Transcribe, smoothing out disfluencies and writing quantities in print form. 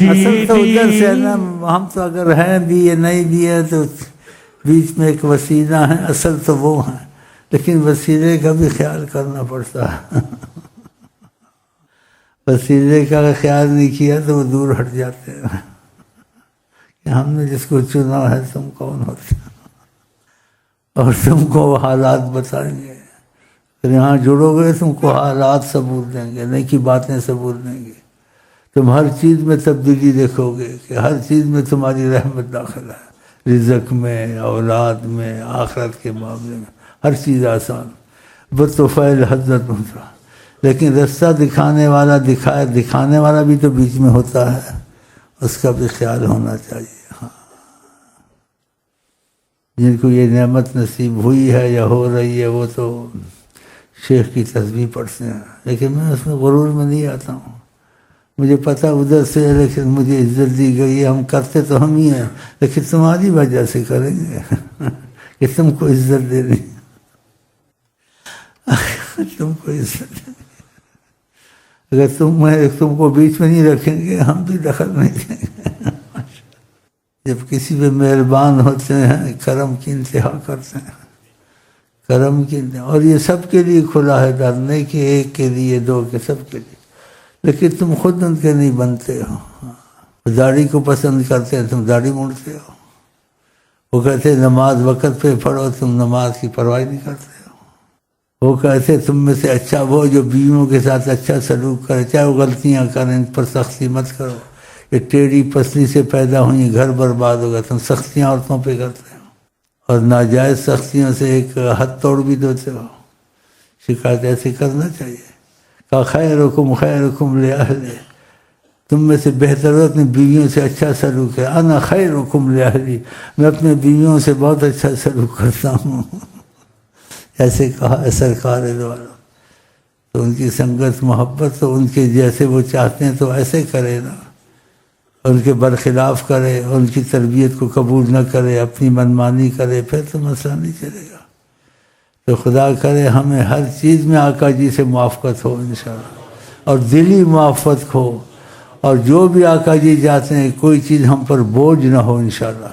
اصل تو ادھر سے ہے نا، ہم تو اگر ہیں بھی یا نہیں بھی ہے تو بیچ میں ایک وسیلہ ہے، اصل تو وہ ہیں، لیکن وسیلے کا بھی خیال کرنا پڑتا ہے۔ وسیلے کا خیال نہیں کیا تو وہ دور ہٹ جاتے ہیں کہ ہم نے جس کو چنا ہے تم کون ہوتے اور تم کو وہ حالات بتائیں گے، پھر یہاں جڑو گے تم کو حالات ثبوت دیں گے، نہیں کی باتیں ثبوت دیں گے، تم ہر چیز میں تبدیلی دیکھو گے کہ ہر چیز میں تمہاری رحمت داخل ہے، رزق میں، اولاد میں، آخرت کے معاملے میں، ہر چیز آسان بطفیل حضرت ہوتا، لیکن رستہ دکھانے والا بھی تو بیچ میں ہوتا ہے، اس کا بھی خیال ہونا چاہیے۔ ہاں، جن کو یہ نعمت نصیب ہوئی ہے یا ہو رہی ہے وہ تو شیخ کی تسبیح پڑھتے ہیں، لیکن میں اس میں غرور میں نہیں آتا ہوں، مجھے پتہ ادھر سے ہے لیکن مجھے عزت دی گئی ہے، ہم کرتے تو ہم ہی ہیں لیکن تمہاری وجہ سے کریں گے کہ تم کو عزت دے دیں، تم کو عزت دیں، اگر تم کو بیچ میں نہیں رکھیں گے ہم بھی دخل نہیں دیں گے۔ جب کسی پہ مہربان ہوتے ہیں کرم کی انتہا کرتے ہیں، کرم کی انتہا، اور یہ سب کے لیے کھلا ہے در، نہیں کہ ایک کے لیے دو کے، سب کے لیے، لیکن تم خود ان کے نہیں بنتے ہو، داڑھی کو پسند کرتے ہیں تم داڑھی موڑتے ہو، وہ کہتے ہیں نماز وقت پہ پڑھو تم نماز کی پرواہ نہیں کرتے ہو، وہ کہتے تم میں سے اچھا وہ جو بیویوں کے ساتھ اچھا سلوک کرے، چاہے وہ غلطیاں کریں ان پر سختی مت کرو، یہ ٹیڑھی پسلی سے پیدا ہوئی گھر برباد ہوگا، تم سختیاں عورتوں پہ کرتے ہو اور ناجائز سختیوں سے ایک حد توڑ بھی دیتے ہو، شکایت ایسے کرنا چاہیے۔ کہ خیرکم لأہلہ، تم میں سے بہتر ہو اپنی بیویوں سے اچھا سلوک ہے، انا خیرکم لأہلی، میں اپنے بیویوں سے بہت اچھا سلوک کرتا ہوں، ایسے کہا ہے سرکار دو عالم۔ تو ان کی سنگت محبت تو ان کے جیسے وہ چاہتے ہیں تو ایسے کرے نا، ان کے برخلاف کرے، ان کی تربیت کو قبول نہ کرے، اپنی منمانی کرے، پھر تو مسئلہ نہیں چلے گا۔ تو خدا کرے ہمیں ہر چیز میں آقا جی سے موافقت ہو انشاءاللہ، اور دلی موافقت ہو، اور جو بھی آقا جی جاتے ہیں کوئی چیز ہم پر بوجھ نہ ہو انشاءاللہ۔